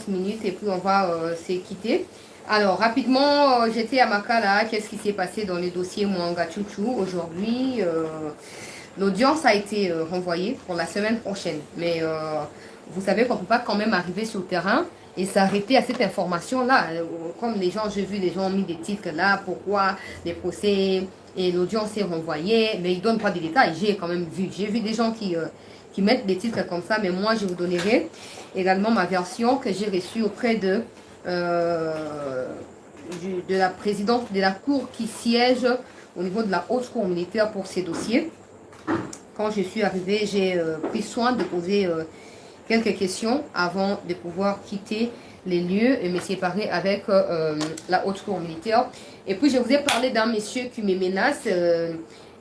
minutes et puis on va se quitter. Alors, rapidement, j'étais à Makala. Qu'est-ce qui s'est passé dans le dossier Mwanga Chouchou aujourd'hui? L'audience a été renvoyée pour la semaine prochaine. Mais vous savez qu'on ne peut pas quand même arriver sur le terrain et s'arrêter à cette information-là. Comme les gens, j'ai vu, les gens ont mis des titres là, pourquoi les procès et l'audience est renvoyée, mais ils ne donnent pas des détails. J'ai quand même vu. J'ai vu des gens qui mettent des titres comme ça, mais moi, je vous donnerai également ma version que j'ai reçue auprès de la présidente de la cour qui siège au niveau de la haute cour militaire pour ces dossiers. Quand je suis arrivée, j'ai pris soin de poser quelques questions avant de pouvoir quitter les lieux et me séparer avec la haute cour militaire. Et puis je vous ai parlé d'un monsieur qui me menace,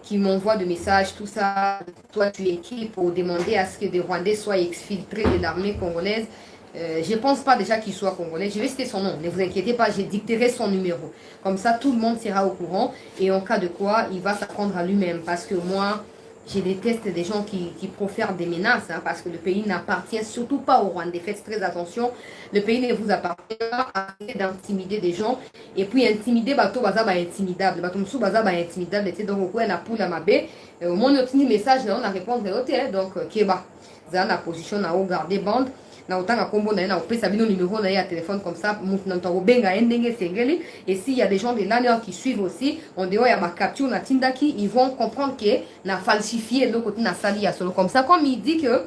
qui m'envoie des messages, tout ça. Toi, tu es qui pour demander à ce que des Rwandais soient exfiltrés de l'armée congolaise? Je ne pense pas déjà qu'il soit congolais. Je vais citer son nom. Ne vous inquiétez pas, j'ai dicterai son numéro. Comme ça, tout le monde sera au courant. Et en cas de quoi, il va s'apprendre à lui-même. Parce que moi, je déteste des gens qui profèrent des menaces. Hein, parce que le pays n'appartient surtout pas aux Rwandais. Faites très attention. Le pays ne vous appartient pas. Arrêtez d'intimider des gens. Et puis, intimider, bateau bazaba intimidable. Bateau msou bazaba intimidable. Donc, au coin, la poule à ma baie. Au moins, notre message, on a répondu à l'autre. Donc, Kéba. Ça, la position, on a gardé bande. Na otanga kombo na na opesa bino numéro na ya téléphone comme ça mutu benga endenge sengeli. Et s'il y a des gens de l'année qui suivent aussi on dehors ya ma capture na tindaki, ils vont comprendre que na falsifié le côté na sali ya solo comme ça, comme il dit que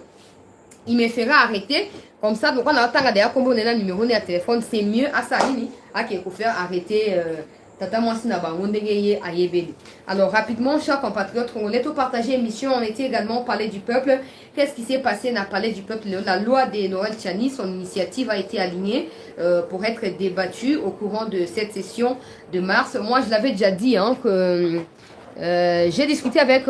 il me fera arrêter comme ça. Donc on a otanga derrière kombo na numéro na ya téléphone, c'est mieux à ça ni à qu'il faut faire arrêter alors rapidement, chers compatriotes congolais, tout partager émission, on était également parlé du peuple. Qu'est-ce qui s'est passé? On a parlé du peuple. La loi de Noël Tchani, son initiative a été alignée pour être débattue au courant de cette session de mars. Moi, je l'avais déjà dit que j'ai discuté avec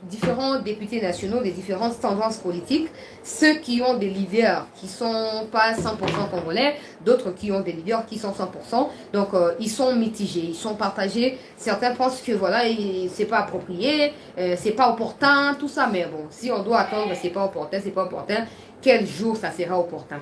différents députés nationaux des différentes tendances politiques, ceux qui ont des leaders qui sont pas 100% congolais, d'autres qui ont des leaders qui sont 100%, donc ils sont mitigés, ils sont partagés. Certains pensent que voilà, c'est pas approprié, c'est pas opportun, tout ça, mais bon, si on doit attendre, c'est pas opportun, quel jour ça sera opportun?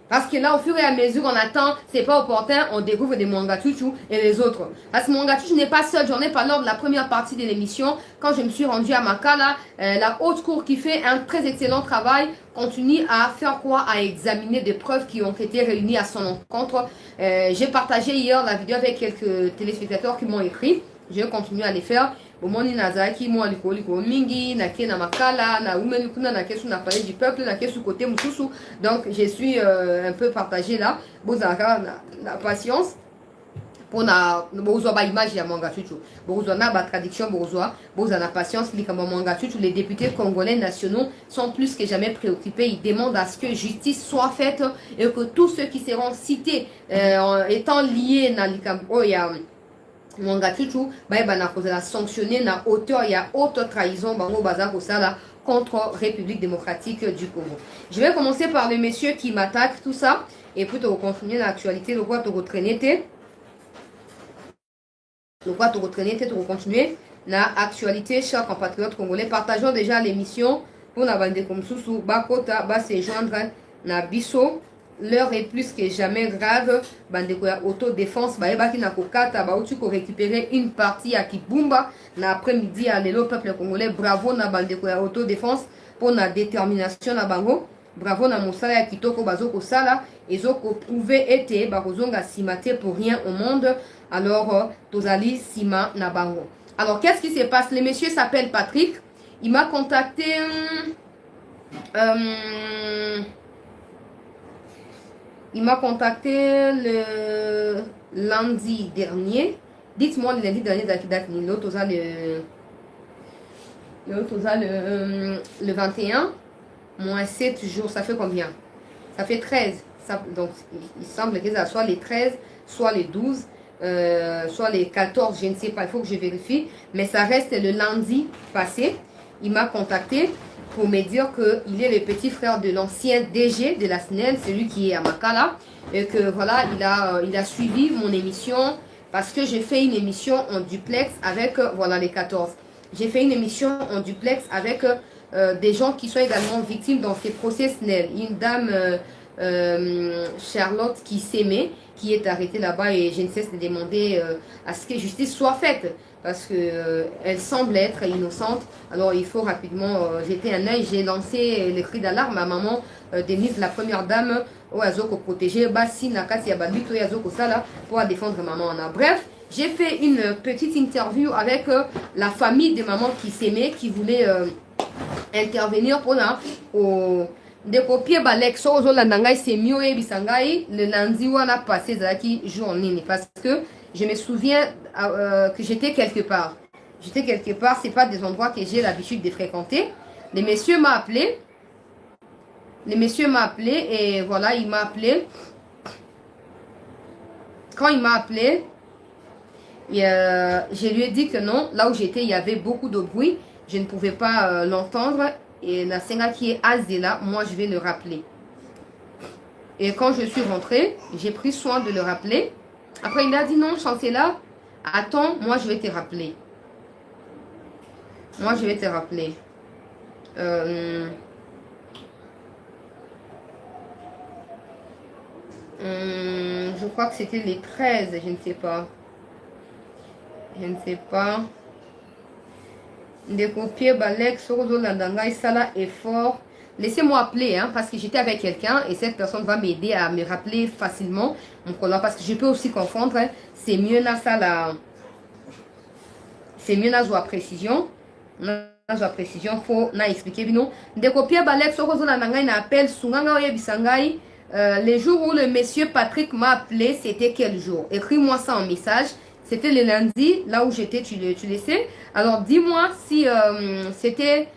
Parce que là, au fur et à mesure, on attend, c'est pas opportun, on découvre des Mwanga Chouchou et les autres. Parce que Mwanga Chouchou n'est pas seul, j'en ai parlé lors de la première partie de l'émission. Quand je me suis rendue à Makala, la haute cour qui fait un très excellent travail continue à faire quoi? À examiner des preuves qui ont été réunies à son encontre. J'ai partagé hier la vidéo avec quelques téléspectateurs qui m'ont écrit. Je continue à les faire. Bomoni nazaki moi liko mingi na ke na makala na umenu kuna na kesu na parler du peuple na kesu côté mususu. Donc je suis un peu partagé là. Bozaka la patience pour na bozo ba image ya Mwanga Chouchou. Bozo na ba traduction bozo na patience li comme Mwanga Chouchou. Les députés congolais nationaux sont plus que jamais préoccupés. Ils demandent à ce que justice soit faite et que tous ceux qui seront cités étant liés na likambo ya Mwanga Chouchou, na sanctionné na hauteur, il y a haute trahison bango bazar contre République démocratique du Congo. Je vais commencer par le monsieur qui m'attaque, tout ça, et puis de continuer l'actualité, de quoi te retraîner, continuer l'actualité, chers compatriotes congolais. Partageons déjà l'émission pour la bande comme sous Bakota, va se joindre na Bisso. L'heure est plus que jamais grave. Bandeko ya autodéfense baebaki na kokata bauti ko récupérer une partie à Kibumba na après-midi à l'élo peuple congolais. Bravo na bandeko ya autodéfense pour la détermination na bango. Bravo na mosala ya kitoko bazoko sala ezoko prouver été bakozonga simate pour rien au monde. Alors tozali sima na bango. Alors qu'est-ce qui se passe? Le monsieur s'appelle Patrick. Il m'a contacté il m'a contacté le lundi dernier. Dites-moi le lundi dernier date ni l'autre le 21 moins 7 jours, ça fait combien? Ça fait 13. Donc il semble que ça soit les 13, soit les 12, soit les 14, je ne sais pas, il faut que je vérifie. Mais ça reste le lundi passé. Il m'a contacté pour me dire qu'il est le petit frère de l'ancien DG de la SNEL, celui qui est à Makala, et que voilà, il a suivi mon émission parce que j'ai fait une émission en duplex avec, voilà les 14. J'ai fait une émission en duplex avec des gens qui sont également victimes dans ces procès SNEL. Une dame Charlotte qui s'aimait, qui est arrêtée là-bas et je ne cesse de demander à ce que justice soit faite parce que elle semble être innocente. Alors il faut rapidement jeter un œil. J'ai lancé les cris d'alarme à maman Denise, la première dame, au Azoko protéger, Bassi Nakati Abadito et Azoko Sala pour défendre maman Anna. Bref, j'ai fait une petite interview avec la famille de maman qui s'aimait, qui voulait intervenir pour de copier balek so zo landangai c'est mieux et bisangai le lundi on a passé zaki journée parce que je me souviens que j'étais quelque part. J'étais quelque part, c'est pas des endroits que j'ai l'habitude de fréquenter. Le monsieur m'a appelé. Le monsieur m'a appelé et voilà, il m'a appelé. Quand il m'a appelé, je lui ai dit que non, là où j'étais, il y avait beaucoup de bruit. Je ne pouvais pas l'entendre. Et la Senga qui est Azela, moi je vais le rappeler. Et quand je suis rentrée, j'ai pris soin de le rappeler. Après il a dit non, Chancela, attends, moi je vais te rappeler. Moi je vais te rappeler. Je crois que c'était les 13, je ne sais pas. Je ne sais pas. De copier Balek, Sorozo Landanga, Sala effort. Laissez-moi appeler, hein, parce que j'étais avec quelqu'un et cette personne va m'aider à me rappeler facilement mon collant, parce que je peux aussi confondre. Hein, c'est mieux na Sala. C'est mieux na joie précision. Na joie précision, faut na expliquer. Bino. De copier Balek, Sorozo Landanga, il appelle Sunganga Oye Bisangai. Les jours où le monsieur Patrick m'a appelé, c'était quel jour? Écris-moi ça en message. C'était le lundi, là où j'étais, tu le sais. Alors, dis-moi si c'était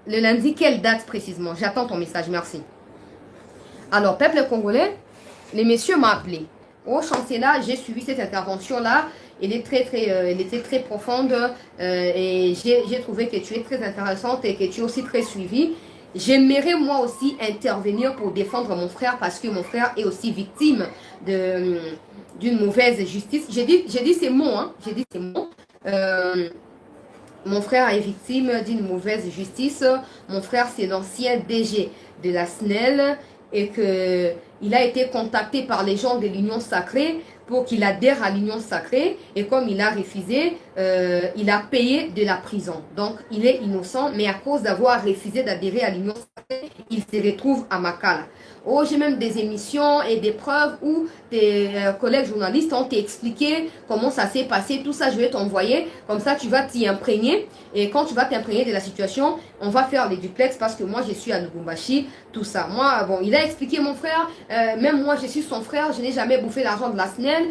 le lundi, quelle date précisément. J'attends ton message, merci. Alors, peuple congolais, le monsieur m'a appelé. Au chancelier, j'ai suivi cette intervention-là. Elle était très profonde et j'ai trouvé que tu es très intéressante et que tu es aussi très suivie. J'aimerais moi aussi intervenir pour défendre mon frère parce que mon frère est aussi victime d'une mauvaise justice. J'ai dit ces mots, hein. J'ai dit ces mots. Mon frère est victime d'une mauvaise justice. Mon frère, c'est l'ancien DG de la SNEL et qu'il a été contacté par les gens de l'Union Sacrée pour qu'il adhère à l'Union Sacrée. Et comme il a refusé, il a payé de la prison. Donc, il est innocent, mais à cause d'avoir refusé d'adhérer à l'Union Sacrée, il se retrouve à Makala. Oh, j'ai même des émissions et des preuves où tes collègues journalistes ont expliqué comment ça s'est passé. Tout ça, je vais t'envoyer. Comme ça, tu vas t'y imprégner. Et quand tu vas t'imprégner de la situation, on va faire les duplex parce que moi, je suis à Lubumbashi. Tout ça. Moi, bon, il a expliqué mon frère. Même moi, je suis son frère. Je n'ai jamais bouffé l'argent de la SNEL.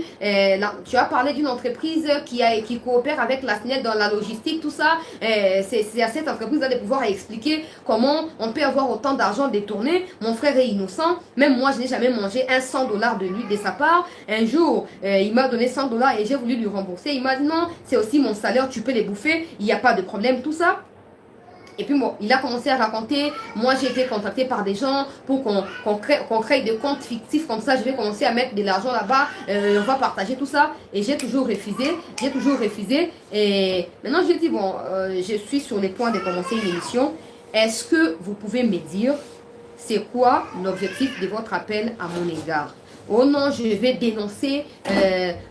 Tu as parlé d'une entreprise qui coopère avec la SNEL dans la logistique. Tout ça. C'est à cette entreprise de pouvoir expliquer comment on peut avoir autant d'argent détourné. Mon frère est innocent. Même moi, je n'ai jamais mangé un $100 de lui de sa part. Un jour, il m'a donné $100 et j'ai voulu lui rembourser. Il m'a dit non, c'est aussi mon salaire, tu peux les bouffer. Il n'y a pas de problème, tout ça. Et puis bon, il a commencé à raconter, moi j'ai été contacté par des gens pour qu'on crée des comptes fictifs comme ça, je vais commencer à mettre de l'argent là-bas, on va partager tout ça. Et j'ai toujours refusé, et maintenant je dis bon, je suis sur les points de commencer une émission. Est-ce que vous pouvez me dire, c'est quoi l'objectif de votre appel à mon égard? Oh non, je vais dénoncer,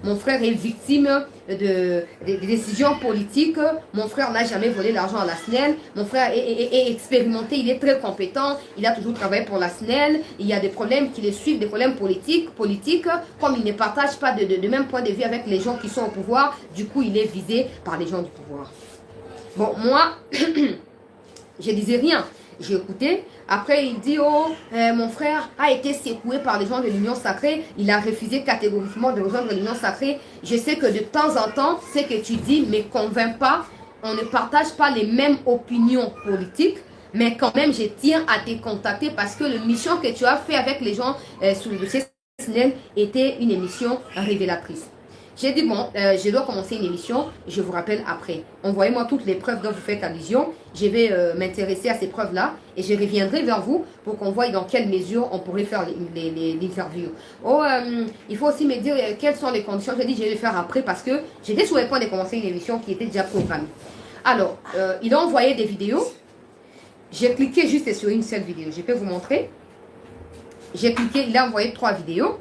mon frère est victime de décisions politiques. Mon frère n'a jamais volé l'argent à la SNEL. Mon frère est expérimenté, il est très compétent. Il a toujours travaillé pour la SNEL. Il y a des problèmes qui le suivent, des problèmes politiques. Comme il ne partage pas de même point de vue avec les gens qui sont au pouvoir, du coup, il est visé par les gens du pouvoir. Bon, moi, je disais rien. J'ai écouté. Après, il dit, oh, mon frère a été secoué par les gens de l'Union Sacrée. Il a refusé catégoriquement de rejoindre l'Union Sacrée. Je sais que de temps en temps, ce que tu dis ne me convainc pas. On ne partage pas les mêmes opinions politiques. Mais quand même, je tiens à te contacter parce que la mission que tu as fait avec les gens sur le dossier SNEL était une émission révélatrice. J'ai dit, bon, je dois commencer une émission, je vous rappelle après. Envoyez-moi toutes les preuves dont vous faites allusion. Je vais m'intéresser à ces preuves-là et je reviendrai vers vous pour qu'on voie dans quelle mesure on pourrait faire l'interview. Oh, il faut aussi me dire quelles sont les conditions. J'ai dit, je vais le faire après parce que j'étais sur le point de commencer une émission qui était déjà programmée. Alors, il a envoyé des vidéos. J'ai cliqué juste sur une seule vidéo. Je peux vous montrer. J'ai cliqué, il a envoyé 3 vidéos.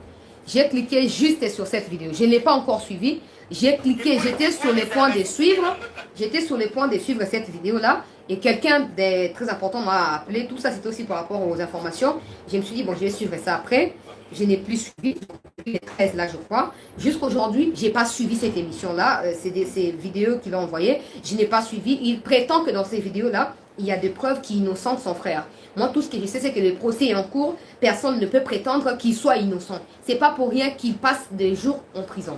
J'ai cliqué juste sur cette vidéo. Je ne l'ai pas encore suivi. J'ai cliqué, j'étais sur les points de suivre. J'étais sur les points de suivre cette vidéo-là. Et quelqu'un de très important m'a appelé. Tout ça, c'était aussi par rapport aux informations. Je me suis dit, bon, je vais suivre ça après. Je n'ai plus suivi. Les 13 là, je crois. Jusqu'aujourd'hui, je n'ai pas suivi cette émission-là. C'est ces vidéos qu'il a envoyées. Je n'ai pas suivi. Il prétend que dans ces vidéos-là, il y a des preuves qui innocentent son frère. Moi, tout ce que je sais, c'est que le procès est en cours. Personne ne peut prétendre qu'il soit innocent. C'est pas pour rien qu'il passe des jours en prison.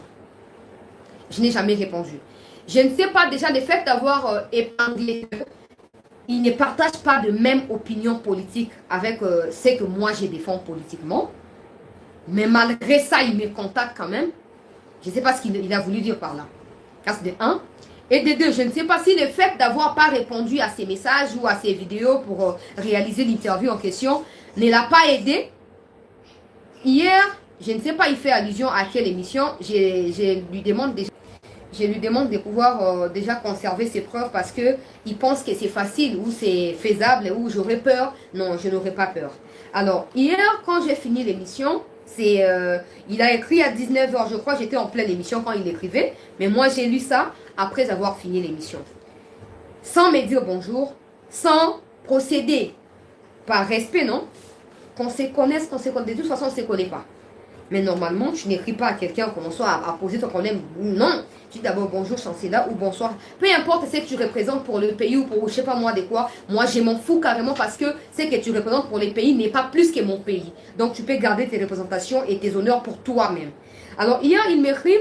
Je n'ai jamais répondu. Je ne sais pas déjà le fait d'avoir épinglé. Il ne partage pas de même opinion politique avec ce que moi je défends politiquement. Mais malgré ça, il me contacte quand même. Je ne sais pas ce qu'il a voulu dire par là. Ça, c'est de 1. Et de 2, je ne sais pas si le fait d'avoir pas répondu à ses messages ou à ses vidéos pour réaliser l'interview en question ne l'a pas aidé. Hier, je ne sais pas, il fait allusion à quelle émission. Je lui demande de pouvoir déjà conserver ses preuves parce qu'il pense que c'est facile ou c'est faisable ou j'aurais peur. Non, je n'aurais pas peur. Alors, hier, quand j'ai fini l'émission, il a écrit à 19 h, je crois, j'étais en pleine émission quand il écrivait. Mais moi, j'ai lu ça après avoir fini l'émission. Sans me dire bonjour, sans procéder par respect, non? Qu'on se connaisse, de toute façon, on ne se connaît pas. Mais normalement, tu n'écris pas à quelqu'un en commençant à poser ton problème. Non. Tu dis d'abord bonjour chancelier ou bonsoir. Peu importe ce que tu représentes pour le pays ou pour je sais pas moi de quoi. Moi, je m'en fous carrément parce que ce que tu représentes pour les pays n'est pas plus que mon pays. Donc, tu peux garder tes représentations et tes honneurs pour toi-même. Alors, hier, il m'écrit,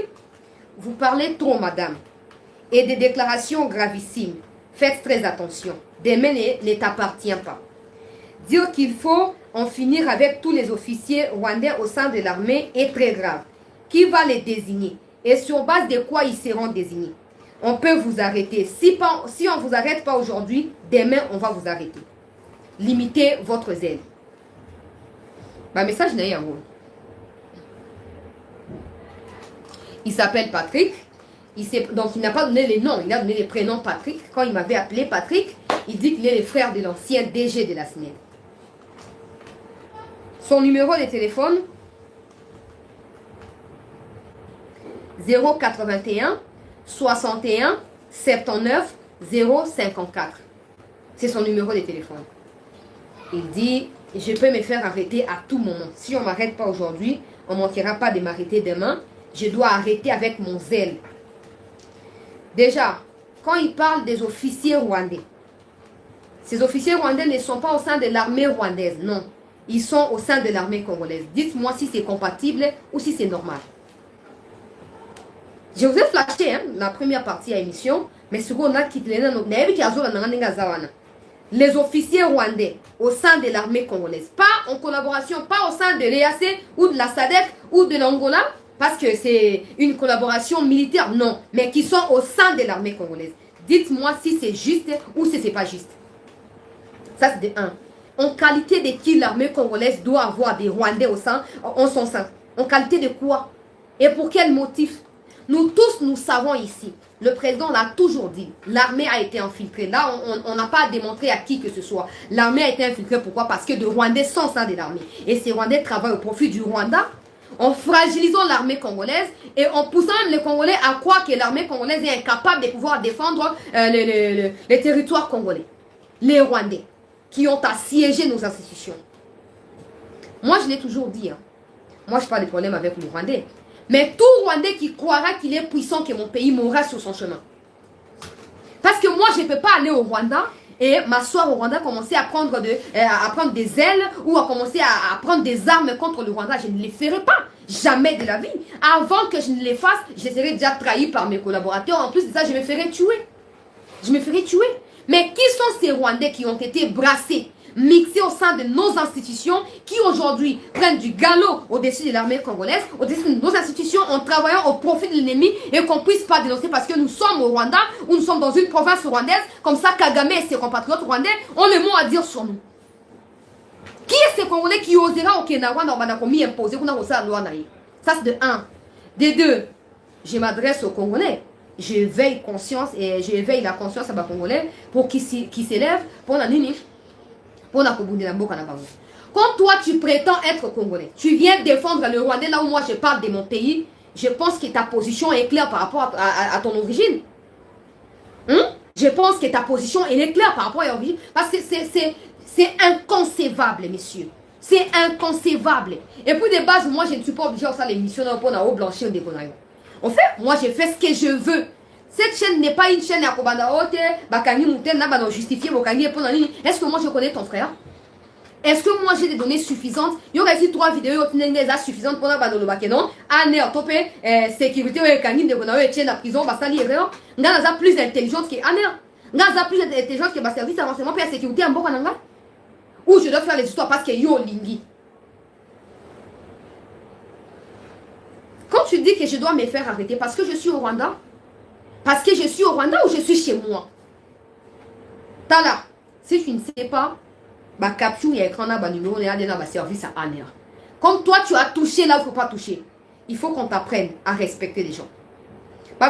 vous parlez trop, madame. Et des déclarations gravissimes. Faites très attention. Demain ne t'appartient pas. Dire qu'il faut en finir avec tous les officiers rwandais au sein de l'armée est très grave. Qui va les désigner? Et sur base de quoi ils seront désignés? On peut vous arrêter. Si on ne vous arrête pas aujourd'hui, demain, on va vous arrêter. Limitez votre zèle. Ma message n'est rien. Il s'appelle Patrick. Donc, il n'a pas donné les noms. Il a donné les prénoms Patrick. Quand il m'avait appelé Patrick, il dit qu'il est le frère de l'ancien DG de la SNED. Son numéro de téléphone 081 61 79 054. C'est son numéro de téléphone. Il dit, je peux me faire arrêter à tout moment. Si on ne m'arrête pas aujourd'hui, on ne manquera pas de m'arrêter demain. Je dois arrêter avec mon zèle. Déjà, quand il parle des officiers rwandais, ces officiers rwandais ne sont pas au sein de l'armée rwandaise, non. Ils sont au sein de l'armée congolaise. Dites-moi si c'est compatible ou si c'est normal. Je vous ai flashé la première partie à l'émission, mais ce qu'on a quitté, les officiers rwandais au sein de l'armée congolaise, pas en collaboration, pas au sein de l'EAC ou de la SADC ou de l'Angola, parce que c'est une collaboration militaire, non, mais qui sont au sein de l'armée congolaise. Dites-moi si c'est juste ou si c'est pas juste. Ça, c'est de 1. En qualité de qui l'armée congolaise doit avoir des Rwandais en son sein? En qualité de quoi? Et pour quel motif? Nous tous, nous savons ici, le président l'a toujours dit, l'armée a été infiltrée. Là, on n'a pas à démontrer à qui que ce soit. L'armée a été infiltrée, pourquoi? Parce que des Rwandais sont au sein de l'armée. Et ces Rwandais travaillent au profit du Rwanda, en fragilisant l'armée congolaise et en poussant même les Congolais à croire que l'armée congolaise est incapable de pouvoir défendre les territoires congolais. Les Rwandais qui ont assiégé nos institutions. Moi, je l'ai toujours dit. Moi, je n'ai pas de problème avec le Rwandais. Mais tout Rwandais qui croira qu'il est puissant, que mon pays mourra sur son chemin. Parce que moi, je ne peux pas aller au Rwanda et m'asseoir au Rwanda, commencer à prendre des ailes ou à commencer à prendre des armes contre le Rwanda. Je ne les ferai pas. Jamais de la vie. Avant que je ne les fasse, je serai déjà trahi par mes collaborateurs. En plus de ça, je me ferai tuer. Je me ferai tuer. Mais qui sont ces Rwandais qui ont été brassés, mixés au sein de nos institutions, qui aujourd'hui prennent du galop au-dessus de l'armée congolaise, au-dessus de nos institutions, en travaillant au profit de l'ennemi et qu'on ne puisse pas dénoncer parce que nous sommes au Rwanda ou nous sommes dans une province rwandaise, comme ça Kagame et ses compatriotes rwandais ont le mot à dire sur nous. Qui est ce Congolais qui osera au Kenya Rwanda imposer Ça c'est de 1. De 2, je m'adresse aux Congolais. Je veille conscience et je veille la conscience à ma Congolais pour qu'ils s'élèvent pour la nini, pour la Kobundi la Boka na bango. Quand toi, tu prétends être Congolais, tu viens défendre le Rwandais là où moi je parle de mon pays, je pense que ta position est claire par rapport à ton origine. Je pense que ta position elle est claire par rapport à ton origine. Parce que c'est inconcevable, messieurs. C'est inconcevable. Et puis de base, moi je ne suis pas obligé de faire l'émission pour nous blanchir des bonheurs. En fait, moi je fais ce que je veux. Cette chaîne n'est pas une chaîne à Kobanda Ote, Bakani Mouten, n'a justifié Bokani et pour la ligne. Est-ce que moi je connais ton frère? Est-ce que moi j'ai des données suffisantes? Il y aurait ici 3 vidéos suffisantes pour le Bakenon. Anne, topé, sécurité, Kani, de Bonao, et la prison, Bastali, et rien. N'a plus d'intelligence que Anne. N'a plus d'intelligence que ma service à renseignement pour la sécurité en Bokananga. Ou je dois faire les histoires parce que yo lingi. Quand tu dis que je dois me faire arrêter parce que je suis au Rwanda, parce que je suis au Rwanda ou je suis chez moi? Tala, si tu ne sais pas, bah capture et écran là, numéro là, service à Aner. Comme toi tu as touché là, il ne faut pas toucher. Il faut qu'on t'apprenne à respecter les gens. Vous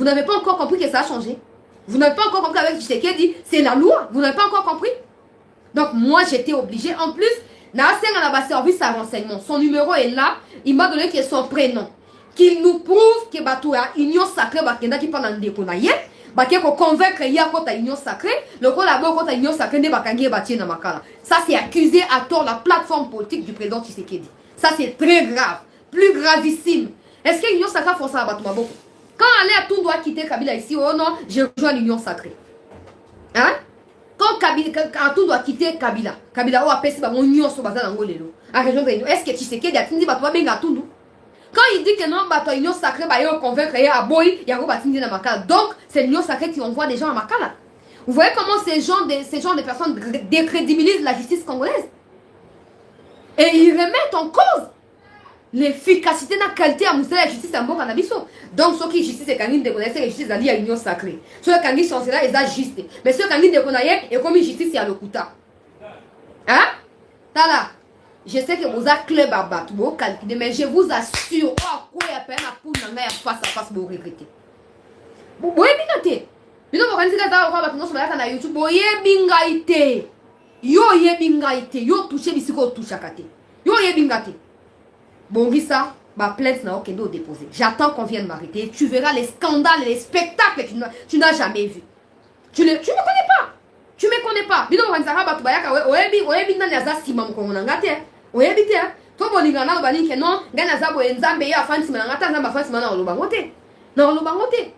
n'avez pas encore compris que ça a changé. Vous n'avez pas encore compris avec Tshisekedi, c'est la loi. Vous n'avez pas encore compris. Donc moi j'étais obligée. En plus, Nasser service à renseignement. Son numéro est là. Il m'a donné son prénom. Qu'il nous prouve que Batoua Union Sacrée qui parle en déconaïe. Qu'on convaincre hier contre la Union Sacrée. Le collabore contre la Union Sacrée n'est pas na makala. Ça c'est accusé à tort la plateforme politique du président Tshisekedi. Ça c'est très grave. Plus gravissime. Est-ce que l'Union Sacrée fait ça à Batouma Boko? Quand Alé tout doit quitter Kabila ici, oh non, je rejoins l'Union Sacrée. Hein? Quand tout doit quitter Kabila, Kabila, oh, après, c'est mon union sur Bazar Angolelo. À région de l'Union. Est-ce que tu sais qu'il y a Tindi Batouma Benga Tundu? Quand il dit que non, Batouma Union Sacrée, bah, il va convaincre, il y a Boy, il y a Robatindi dans Makala. Donc, c'est l'Union Sacrée qui envoie des gens à Makala. Vous voyez comment ces gens de personnes décrédibilisent la justice congolaise? Et ils remettent en cause l'efficacité de la qualité à la justice en Bokanabiso. Donc, ceux qui justice, c'est quand ils déconnaissent la justice à l'Union Sacrée. Ceux qui sont là, ils sont justes. Mais ceux qui déconnaissent, et comme justice, c'est à l'Okuta. Hein? Tala, je sais que vous avez club à battre, vous calculez, mais je vous assure, oh, quoi, il y a peine à pour n'en face à face, vous regrettez. Vous voyez bien, vous organisez que ça, on va battre sur YouTube, vous voyez bien, yo touché, bisiko touché à côté. Yo bien, bon, ça, ma plainte n'a aucun déposé. J'attends qu'on vienne m'arrêter. Tu verras les scandales et les spectacles que tu n'as jamais vus. Tu ne connais pas. Tu ne me connais pas. Bino wanzara batu bayaka oyebi na nyaza sima mkongo ngate. Oyebi te. To bolingana bani ke non, ngana zabo enzambe ya fansi ngata nzamba fansi mana olobangote. Na olobangote.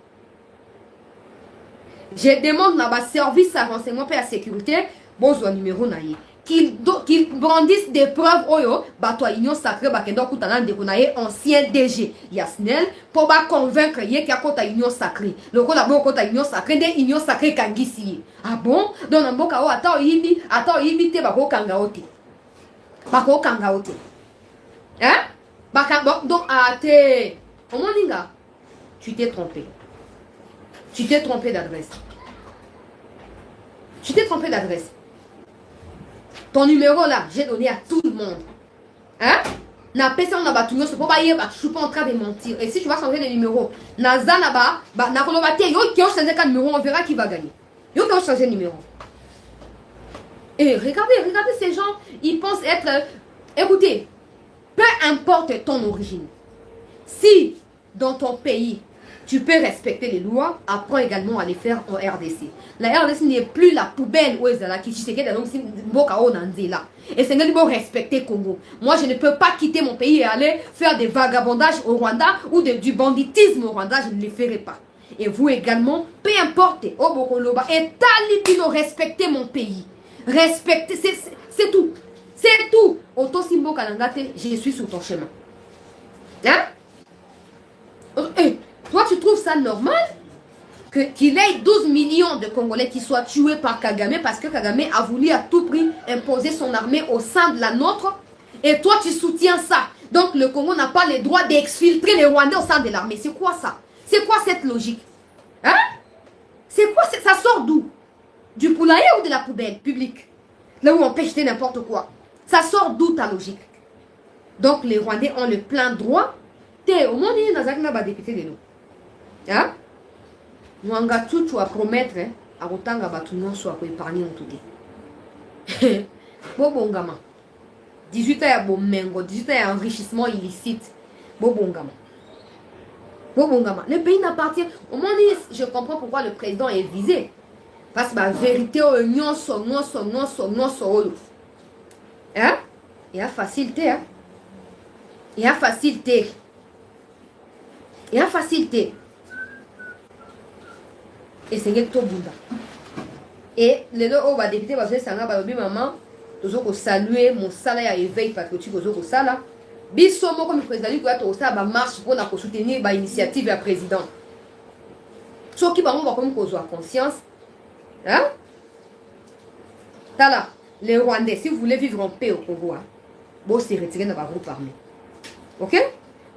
Je demande là-bas service à renseignement et à sécurité, bon numéro naïe. Qu'ils brandissent des preuves oyo bato Union Sacrée bakendo kutana ndekonaye ancien DG Yasnel pour ba convaincre ye kia kota Union Sacrée le ko la bo kota Union Sacrée de Union Sacrée kangisi. Ah bon? Dans mboka o ata oyibi te bako kanga ote. Bako kanga ote. Hein? Donc ate omoninga tu t'es trompé. Tu t'es trompé d'adresse. Tu t'es trompé d'adresse. Ton numéro là, j'ai donné à tout le monde. Hein? Na personne n'a pas tout le monde, c'est pas je suis pas en train de mentir. Et si tu vas changer de numéro, na zanaba, na kolobate, yo qui ont changé de numéro, on verra qui va gagner. Yo qui ont changé de numéro. Et regardez ces gens, ils pensent être. Écoutez, peu importe ton origine, si dans ton pays tu peux respecter les lois, apprends également à les faire en RDC. La RDC n'est plus la poubelle où est-ce qui se fait dans et c'est qu'il faut respecter Congo. Moi, je ne peux pas quitter mon pays et aller faire des vagabondages au Rwanda ou du banditisme au Rwanda. Je ne le ferai pas. Et vous également, peu importe, au Bokoloba, et talibino, respectez mon pays. Respectez, c'est tout. C'est tout. Auto Simbo Kalangate, je suis sur ton chemin. Hein? Toi, tu trouves ça normal qu'il ait 12 millions de Congolais qui soient tués par Kagame parce que Kagame a voulu à tout prix imposer son armée au sein de la nôtre et toi, tu soutiens ça. Donc, le Congo n'a pas le droit d'exfiltrer les Rwandais au sein de l'armée. C'est quoi ça? C'est quoi cette logique? Hein? C'est quoi? Ça sort d'où? Du poulailler ou de la poubelle publique? Là où on peut jeter n'importe quoi. Ça sort d'où ta logique? Donc, les Rwandais ont le plein droit. Au monde, il y a des députés de nous. Hein? Mwanga tu vas promettre, hein? akotanga bato nyonso akoépargne moto te. Bobongama 18 ans ya bomengo, 18 ans ya enrichissement illicite. Bobongama. Bobongama. Le pays n'appartient. Au moins, je comprends pourquoi le président est visé. Parce que la vérité, nyonso. Hein? Il y a facilité. Hein? Il y a facilité. Il y a facilité. Et c'est tout bunda. Et les deux oh, député va faire ça, maman. Toujours saluer mon salaire éveil patriotique aux sala. Biso mo comme président qui a tout ça ba marche pour na soutenir ba initiative ya président. So qui ba on va comme cause conscience. Hein? Tala, les Rwandais si vous voulez vivre en paix au Congo, bon c'est retirer dans ba groupe armé. OK?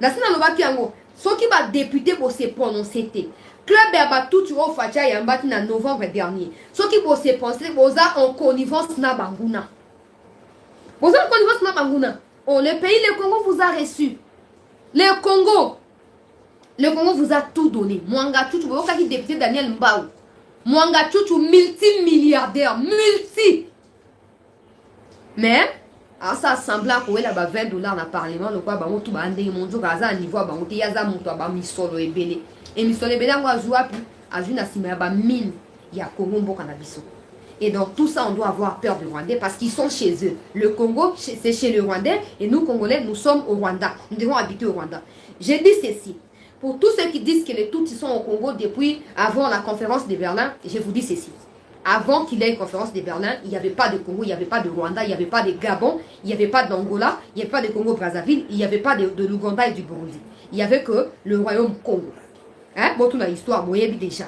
La sina lo ba ki yango. So qui ba député pour se prononcer té. Club ya tout tu au facha ya mbati na novembre dernier. So qui pour se penser boza en connivence na banguna. Vous avez connivence na banguna. Oh, le pays, le Congo vous a reçu. Le Congo vous a tout donné. Mwanga Chuchu, vous avez député Daniel Mbao. Mwanga Chuchu, multimilliardaire. Mais, à ça, semblant qu'il y a $20 dans le Parlement, le quoi, tout le monde a un niveau, il y a un montant, misolo et belé. Et misolo et belé, on a joué à une mine, il y a Congo cannabis. Et donc tout ça, on doit avoir peur du Rwandais parce qu'ils sont chez eux. Le Congo, c'est chez le Rwandais et nous, Congolais, nous sommes au Rwanda. Nous devons habiter au Rwanda. J'ai dit ceci. Pour tous ceux qui disent que les Tutsis sont au Congo depuis avant la conférence de Berlin, je vous dis ceci. Avant qu'il y ait une conférence de Berlin, il n'y avait pas de Congo, il n'y avait pas de Rwanda, il n'y avait pas de Gabon, il n'y avait pas d'Angola, il n'y avait pas de Congo-Brazzaville, il n'y avait pas de l'Ouganda et du Burundi. Il n'y avait que le Royaume Congo. Hein? Bon, toute l'histoire, vous voyez déjà.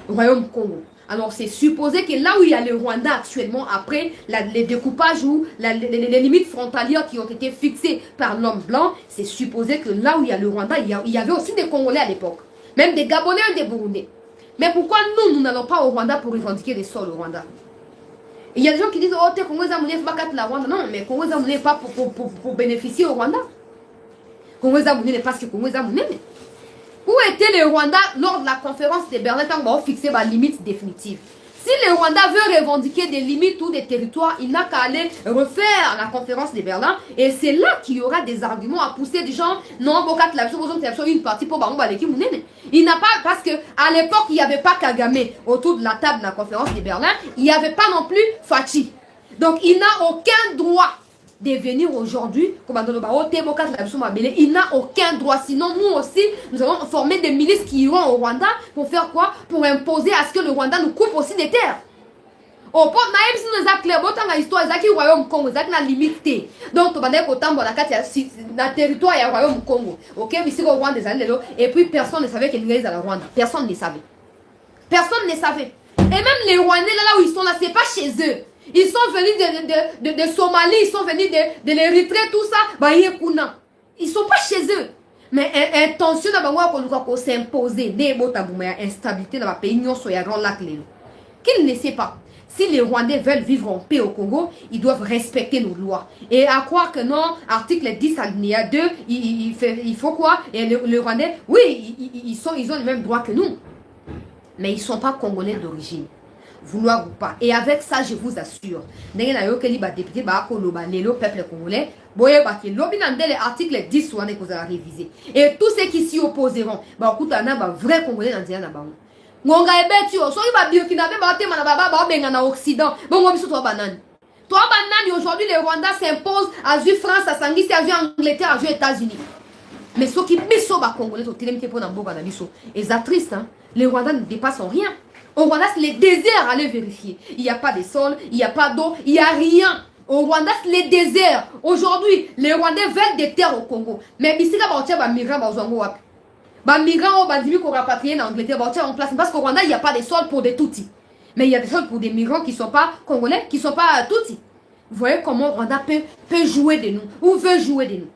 Le Royaume Congo. Alors c'est supposé que là où il y a le Rwanda actuellement, après les découpages ou les limites frontalières qui ont été fixées par l'homme blanc, c'est supposé que là où il y a le Rwanda, il y avait aussi des Congolais à l'époque. Même des Gabonais et des Burundais. Mais pourquoi nous n'allons pas au Rwanda pour revendiquer les sols au Rwanda? Il y a des gens qui disent, oh, t'es Congolais, il faut pas la Rwanda. Non, mais Congolais, n'est pas pour bénéficier au Rwanda. Congolais, n'est pas ce que Congolais, où était le Rwanda lors de la conférence de Berlin quand on a fixé la limite définitive? Si le Rwanda veut revendiquer des limites ou des territoires, il n'a qu'à aller refaire la conférence de Berlin. Et c'est là qu'il y aura des arguments à pousser des gens. Non, une partie pour il n'a pas, parce qu'à l'époque, il n'y avait pas Kagame autour de la table de la conférence de Berlin. Il n'y avait pas non plus Fachi. Donc il n'a aucun droit de venir aujourd'hui, il n'a aucun droit. Sinon, nous aussi, nous allons former des milices qui iront au Rwanda pour faire quoi? Pour imposer à ce que le Rwanda nous coupe aussi des terres. Au point, même si nous avons clair, dans l'histoire, il y a Royaume Congo, il y a une limite. Donc, on va dire qu'au temps, dans le territoire, il y a Royaume Congo. Ok, ici, au Rwanda, et puis personne ne savait qu'il y avait dans le Rwanda. Personne ne savait. Personne ne savait. Et même les Rwandais, là où ils sont là, c'est pas chez eux. Ils sont venus de Somalie, ils sont venus de l'Érythrée, tout ça. Ils sont pas chez eux. Mais intention de s'imposer des instabilité dans le pays, qu'ils ne sait pas. Si les Rwandais veulent vivre en paix au Congo, ils doivent respecter nos lois. Et à croire que non, article 10 alinéa 2, il faut quoi? Et les Rwandais, oui, ils ont le même droit que nous. Mais ils ne sont pas Congolais d'origine. Vouloir ou pas. Et avec ça, je vous assure, député le peuple congolais, l'article 10 révisé. Et tous ceux qui s'y opposeront, vrai Congolais dans Ngonga ebeti o so iba Burkina Faso ba tema na baba benga na Occident. Bongo biso to banani. To banani aujourd'hui le Rwanda s'impose à vu France, à Sangisi, à vu Angleterre, à vu États-Unis. Mais ceux qui biso ba Congolais to telemite pour na mboka na biso. Et ça triste hein. Les Rwandais ne dépassent rien. Au Rwanda c'est les déserts, allez vérifier. Il n'y a pas de sol, il n'y a pas d'eau, il n'y a rien. Au Rwanda c'est les déserts. Aujourd'hui, les Rwandais veulent des terres au Congo. Mais ici là ba ba migrants ba zongo wapi. Les migrants ont rapatrié en Angleterre en place parce qu'au Rwanda il n'y a pas de sol pour des Tutsis. Mais il y a des sols pour des migrants qui ne sont pas congolais, qui ne sont pas Tutsis. Vous voyez comment le Rwanda peut jouer de nous, ou veut jouer de nous.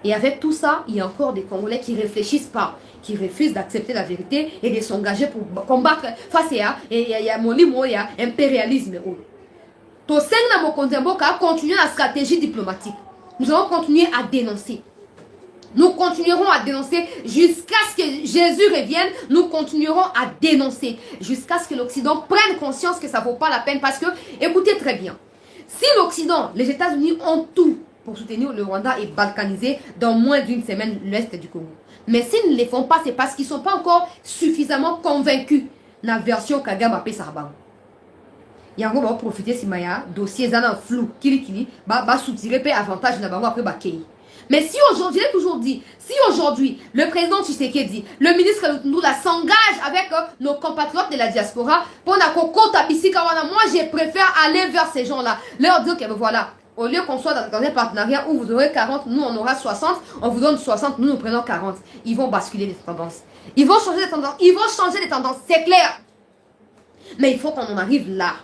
Et avec tout ça, il y a encore des Congolais qui ne réfléchissent pas, qui refusent d'accepter la vérité et de s'engager pour combattre face à l'impérialisme. Tout ça, nous continuer la stratégie diplomatique. Nous allons continuer à dénoncer. Nous continuerons à dénoncer jusqu'à ce que Jésus revienne. Nous continuerons à dénoncer jusqu'à ce que l'Occident prenne conscience que ça ne vaut pas la peine. Parce que, écoutez très bien, si l'Occident, les États-Unis ont tout pour soutenir le Rwanda et balkaniser dans moins d'une semaine l'Est du Congo. Mais s'ils ne les font pas, c'est parce qu'ils ne sont pas encore suffisamment convaincus de la version Kagame a fait ça. Yango va profiter si maya dossier zana flou kili ba soutirer pe avantage na bango après ba kei. Mais si aujourd'hui, j'ai toujours dit, si aujourd'hui le président Tshisekedi, le ministre Lutundula s'engage avec nos compatriotes de la diaspora pour na kokota bisika wana, moi je préfère aller vers ces gens-là, leur dire que voilà, au lieu qu'on soit dans un partenariat où vous aurez 40, nous on aura 60, on vous donne 60, nous nous prenons 40. Ils vont basculer les tendances. Ils vont changer les tendances. Ils vont changer les tendances, c'est clair. Mais il faut qu'on en arrive là.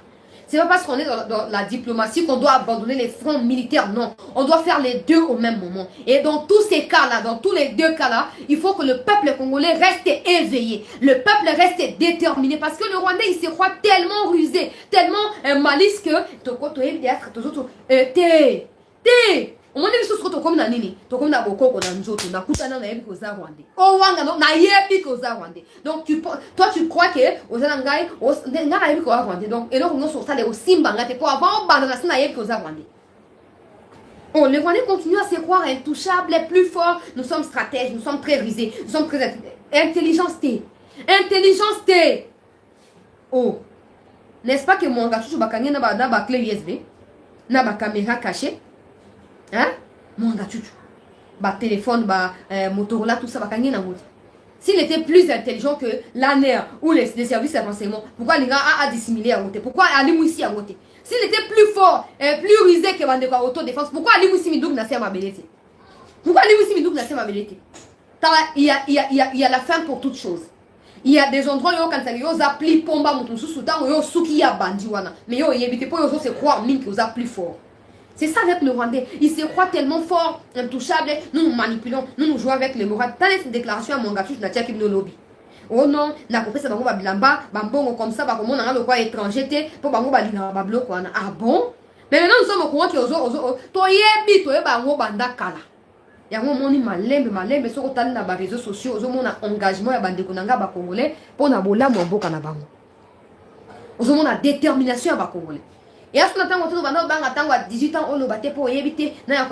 C'est pas parce qu'on est dans la diplomatie qu'on doit abandonner les fronts militaires, non. On doit faire les deux au même moment. Et dans tous ces cas-là, dans tous les deux cas-là, il faut que le peuple congolais reste éveillé. Le peuple reste déterminé. Parce que le Rwandais, il se croit tellement rusé, tellement malice que... On m'a dit que comme na nini, to comme na boko ko na njoto na kutana na yebi ko za Rwandais. O wanga no na yebi ko za Rwandais. Donc toi tu crois que aux ngai na yebi ko za Rwandais. Donc et donc on sur ça les simba ngate pour avant banda na yebi ko za Rwandais. Oh, les Rwandais continuent à se croire intouchables, les plus forts. Nous sommes stratèges, nous sommes très rusés, nous sommes très intelligence T. Intelligence T. Oh. N'est-ce pas que mon gars tu bakanye na ba clé USB, na ba caméra cachée? Hein? Mon gars, téléphone, Motorola, tout ça, s'il était plus intelligent que l'ANER ou les services de renseignement, pourquoi les gars a dissimulé à voter? Pourquoi aller ici à voter? S'il était plus fort et plus rusé que Bandeko autodéfense, pourquoi aller ici Midouk n'a ma belleté? Pourquoi aller ici Midouk n'a ma belleté? Il y a la fin pour toute chose. Il y a des endroits où quand ils appellent Pomba Moutousou Soudan, où Souki a Bandiwana. Mais ils n'évitent pas de se croire qu'ils ont plus fort. C'est ça avec le Rwandais. Il se croit tellement fort, intouchable. Nous nous manipulons, nous jouons avec le moral. T'as les déclarations à mon gars, tu n'as pas de lobby. Oh non, n'a pas fait ça, bah bilamba, bambon comme ça, bah comment on a le quoi étranger, pour bah bah bloc quoi. Ah bon? Mais maintenant nous sommes au courant qu'ils ont, toi yebi, toi bah on banda kala. Il y a un moment malembe, sur les réseaux sociaux, on a engagement à bande konanga ba congolais pour na bola mo boka na bango. On a détermination à ba congolais. Et à ce moment-là, on a 18 ans, on a pour éviter, on a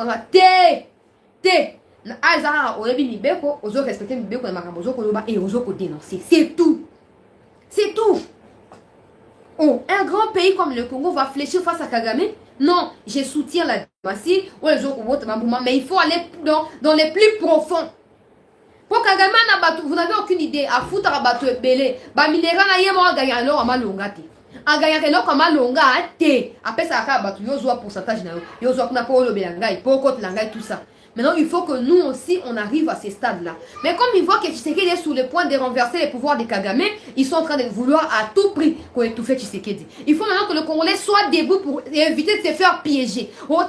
respecter et dénoncer. C'est tout. C'est tout. Oh, un grand pays comme le Congo va fléchir face à Kagame? Non, je soutiens la diplomatie, mais il faut aller dans les plus profonds. Pour Kagame, vous n'avez aucune idée. À foutre à battre belé, Bamilera na yema gagner alors à malongate. A gagner alors comme malongate. Après ça, à battre yozoa pourcentage na yozoa na pour le belangai, pour côte langai tout ça. Maintenant, il faut que nous aussi, on arrive à ces stades-là. Mais comme ils voient que Tshisekedi est sur le point de renverser les pouvoirs de Kagame, ils sont en train de vouloir à tout prix qu'on étouffe Tshisekedi. Il faut maintenant que le Congolais soit debout pour éviter de se faire piéger. Il vous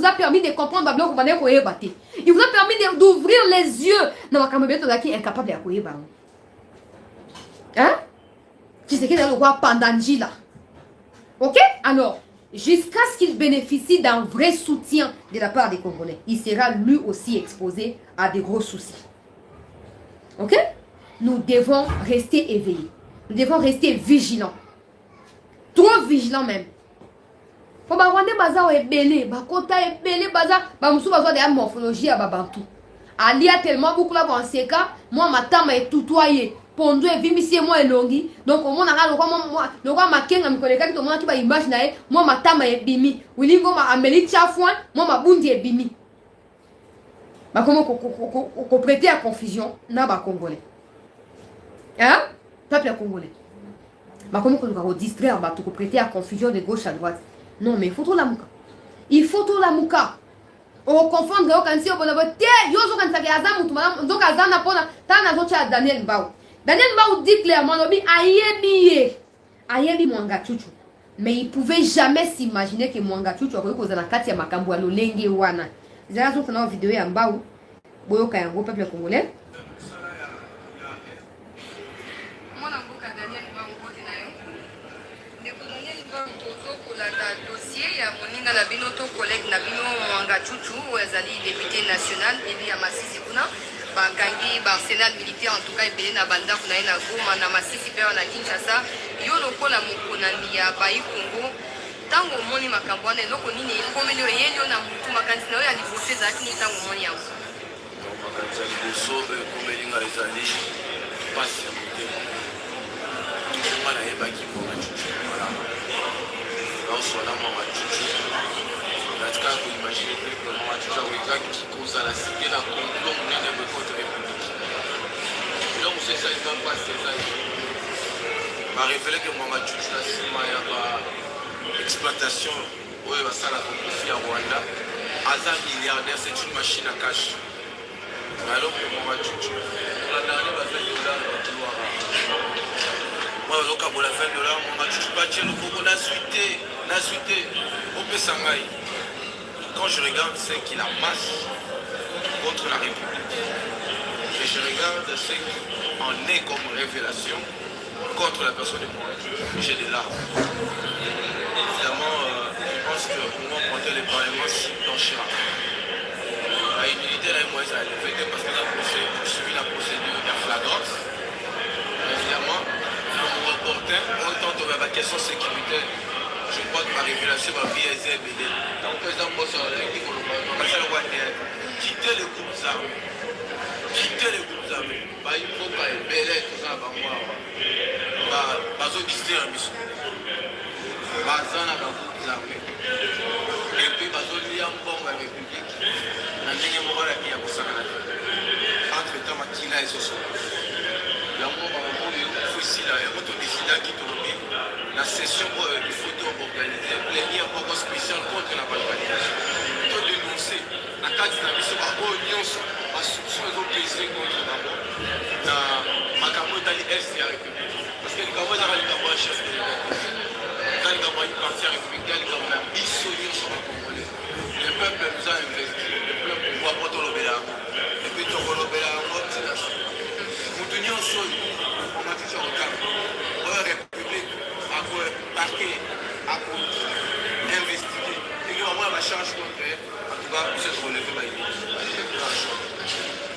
a permis de comprendre il vous a permis d'ouvrir les yeux. Qui est incapable de accueillir. Hein? Tshisekedi est le roi Pandanji là. Ok? Alors, jusqu'à ce qu'il bénéficie d'un vrai soutien de la part des Congolais, il sera lui aussi exposé à des gros soucis. Ok? Nous devons rester éveillés. Nous devons rester vigilants. Trop vigilants même. Pour que Rwanda baza est belé, bakota est belé baza, ba musu baza de la morphologie à babantu. Ali a tellement beaucoup là dans ces cas, moi ma tante est tutoyée. Pondo et vimisi moi elongi donc on a le roi makenga mikoleka ki to mona ki ba image na e moi matama e bimi wilingo ma ameli chafouin moi ma bundi e bimi ba comment ko prêter à confusion na ba congolais hein peuple congolais ba comment ko distraire ba to ko prêter à confusion de gauche à droite non mais il faut tout la muka on confondre au kansi au bonabote yozo kan saki azamu tu donc azana pona tana zo cha Daniel Mbao. Daniel Mbao dit clairement ayebi Mwanga Chuchu. Mais il ne pouvait jamais s'imaginer que Mwanga Chuchu aurait causé la carte ya makambo alo lenge wana. Zara zo tana vidéo ya Mbao boyo ka yango peuple congolais. Mwana ngoka Daniel Mbao ngoti na yo. Ndeko Daniel Mbao tozo ko la dossier ya moninga na bino to collègue na bino Mwanga Chuchu ezali député national eli ya Masisi kuna bakangi ba Arsenal militaire en tout cas ebele na banda kuna na Goma na Masisi pe na Kinshasa yo lokola mokonani ya Bayi Congo tango moni makambo wana eloko nini ekomeli oyenyo na mutu makanisi na yo ya liboso ezalaki ni tango moni yango makanisi ya liboso ekomeli nga ezali pasi ya motema nga nayebaki Mwanga Chuchu naoswana Mwanga Chuchu natikaka koimagine te Mwanga Chuchu akoekaki kozala sike na complot monene boye contre république eloko mosu ezali mpa mpasi ezali bareveleke Mwanga Chuchu na nsima ya exploitation oyo basalaka kofi ya Rwanda aza milliardaire, c'est une machine à cash. Alors que Mwanga Chuchu la dernière va faire $20 moi loka pour la fin $20 Mwanga Chuchu pas tiens le Congo n'a suité au Pessangaï. Quand je regarde ce qu'il amasse contre la République et je regarde ce qui en est comme révélation contre la personne de Mwanga Chuchu, j'ai des larmes. Évidemment, je pense que pour moi, prendre les parlements dans Chirac. La immunité, là, moi, ça a été fait parce que j'ai suivi la procédure de flagrance. Évidemment, mon reporter, on tente la question sécuritaire. Je crois que ma révélation va bien être BD. Donc, président Bosso, quitter les groupes armés. Quitter les groupes armés. Il faut pas être belé, tout ça, moi. Bazo distingue un mission. Bazana na groupes armés. Et puis bazo lié en bon à la République. Na ndenge moko na ya kosakana. Entre temps makila et soso. Yango bango faut ici là, moto décida qui tombe. La session il faut tout organiser, plénière beaucoup spécial contre la balkanisation. Tout dénoncer la carte na biso ba nyonso ba soupçon les opposés contre bango. Na makambo tali est ya République. Parce que les Cambodgiens ont le chef de l'État. Quand les Cambodgiens partent à la République, les Cambodgiens ont dissolu sur le Congolais. Le peuple nous a investi, le peuple voit pas tout le bélango. Et puis tout le bélango, c'est la chose. Nous tenions sur on a toujours le cas. La République a parqué, a investigué. Et que vraiment la charge contre elle, en tout cas, c'est pour relever ma idée.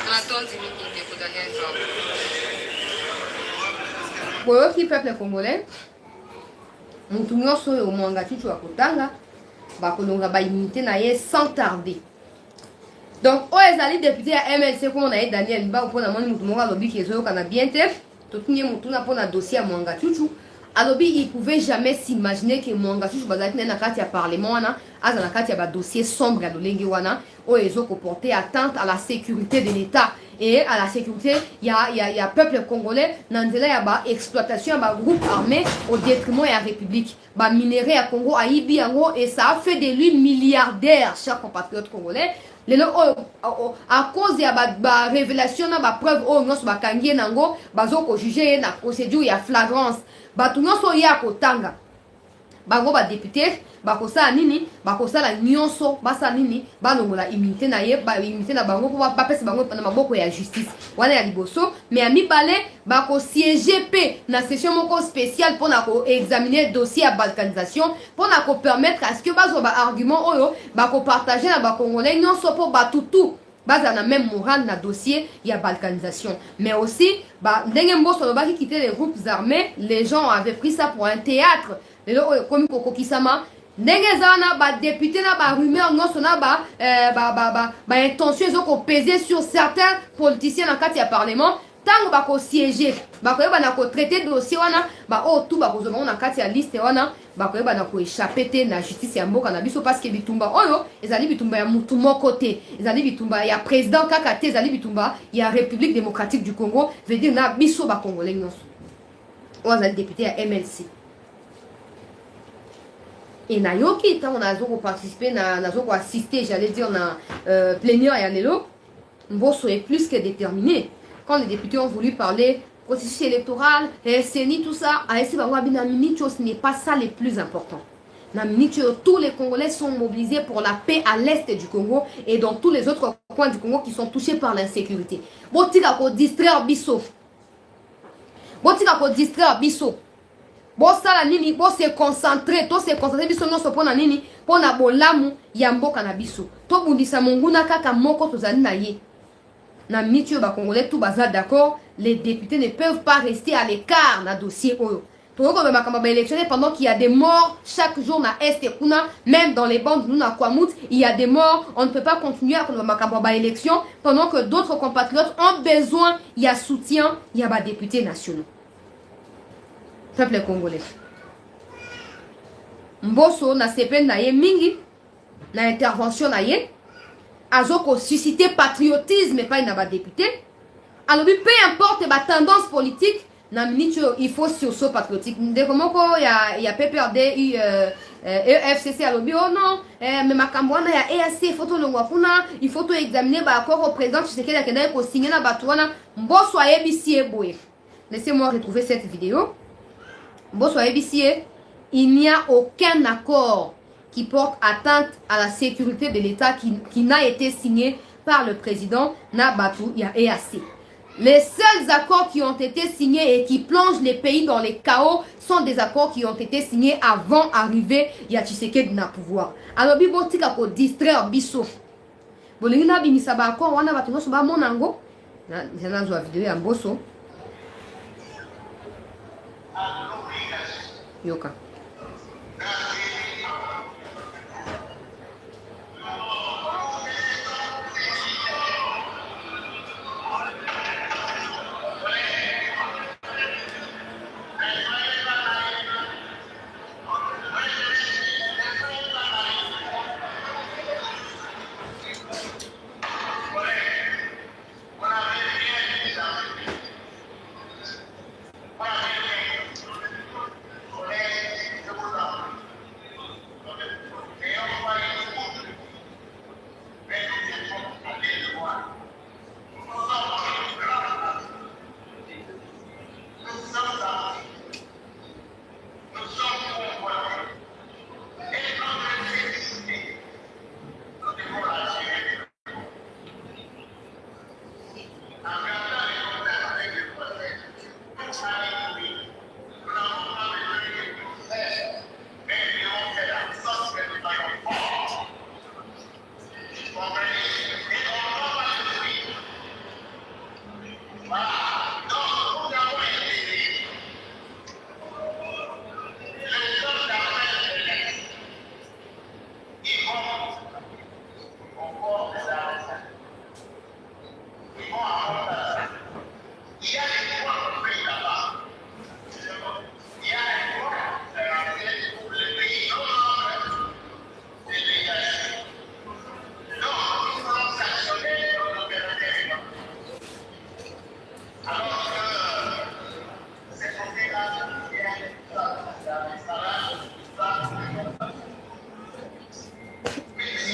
On attend des minutes pour donner un exemple. Boyoki peuple congolais mutu nyonso oyo Mwanga Chuchu akotanga bakolonga baimmunité na ye sans tarder. Donc oyo ezali député ya MLC ko na ye Daniel Mba mpona moni mutu moko alobi ki ezoyokana bien te totunye mutu na mpona dossier ya Mwanga Chuchu alobi il pouvait jamais s'imaginer que Mwanga Chuchu bazalaki na kati ya parlement wana aza na kati ya badossier sombre ya lolenge wana oyo ezokoporter atteinte à la sécurité de l'État et à la sécurité il y a peuple congolais dans la ba exploitation ba groupe armé au détriment de la République ba minerai à Congo à Ibi et ça a fait de lui milliardaire chers compatriotes congolais à cause de la révélation na ba preuve o nyonso ba kangie nango bazoko juger na procédure ya flagrance ba tout nyonso ya kotanga bango ba député bakosala nini bakosala nyonso basa nini balongola immunité na ye ba immunité na bango po bapesa bango na maboko ya justice wana ya liboso mais ya mibale bakosiéger pe na session moko spéciale pour na ko examiner dossier ya balkanisation pour na ko permettre à ce que bazwa ba argument oyo bako partager na ba congolais nyonso po batutu baza na même moral na dossier ya balkanisation mais aussi ba ndenge mboso lobaki quitter les groupes armés les gens avaient pris ça pour un théâtre lelo comme kokokisama ndenge zana ba député na ba rumeur nyonso na ba intention ezoko peser sur certains politiciens na kati ya parlement tango bako siéger bakoyeba na ko traiter dossier wana ba o tout bakozoma na kati ya liste wana bakoyeba na ko échapper te na justice ya mboka na biso parce que bitumba oyo ezali bitumba ya mutu moko te ezali bitumba ya président kaka te ezali bitumba ya République démocratique du Congo veut dire na biso ba congolais nyonso oyo ezali député ya MLC. Et nayoki tant on a participé nazo assister j'allais dire na plénière ya lelo Mbosso est plus que déterminé quand les députés ont voulu parler processus électoral CENI tout ça à essayer d'avoir bien ce n'est pas ça le plus important. Tous les Congolais sont mobilisés pour la paix à l'est du Congo et dans tous les autres coins du Congo qui sont touchés par l'insécurité. Botika ko distraire biso Bon ça la nini, bon se concentrer, to se concentrer biso nyonso pona nini, pona bolamu ya mboka na biso. To bundisa monguna kaka moko tozali na ye. Na mitio ba congolais tout baza d'accord, les députés ne peuvent pas rester à l'écart na dossier oyo. Toko ba makamba électionné pendant qu'il y a des morts chaque jour na Est kuna, même dans les bandes nous na Kwamut, il y a des morts, on ne peut pas continuer à makamba élection pendant que d'autres compatriotes ont besoin, il y a soutien, il y a ba députés nationaux. Peuple congolais. Mboso na sepen na ye mingi na intervention na ye azoko susciter patriotisme pas na ba député. Alors peu importe ba tendance politique na minute il faut sursaut patriotique. De comment ko ya PPRD EFCC alobi oh non mais makambo na ya EAC photo longwa kuna il faut to examiner ba accord au président Tshisekedi akenda ko signer na batwana mboso ayebisi eboye. Laissez-moi retrouver cette vidéo. Mboso ayebisi il n'y a aucun accord qui porte atteinte à la sécurité de l'État qui n'a été signé par le président Nabatu EAC. Les seuls accords qui ont été signés et qui plongent les pays dans les chaos sont des accords qui ont été signés avant d'arriver à Tshisekedi na pouvoir. Alors, bibo tika ko distraire biso. Bolingi na bimisa ba accord wana batu nyonso ba monango. Na zo vidéo ya Mboso. Yoka.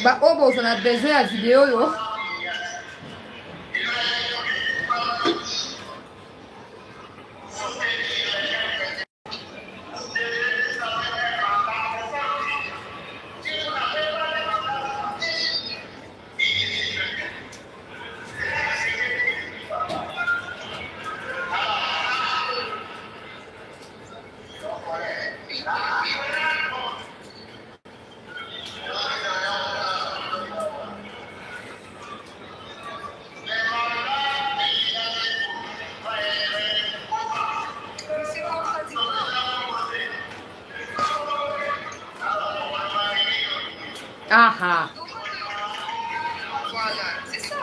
Bah, oh, bon, on a besoin de la vidéo, yo. Ah ah. Voilà, c'est ça.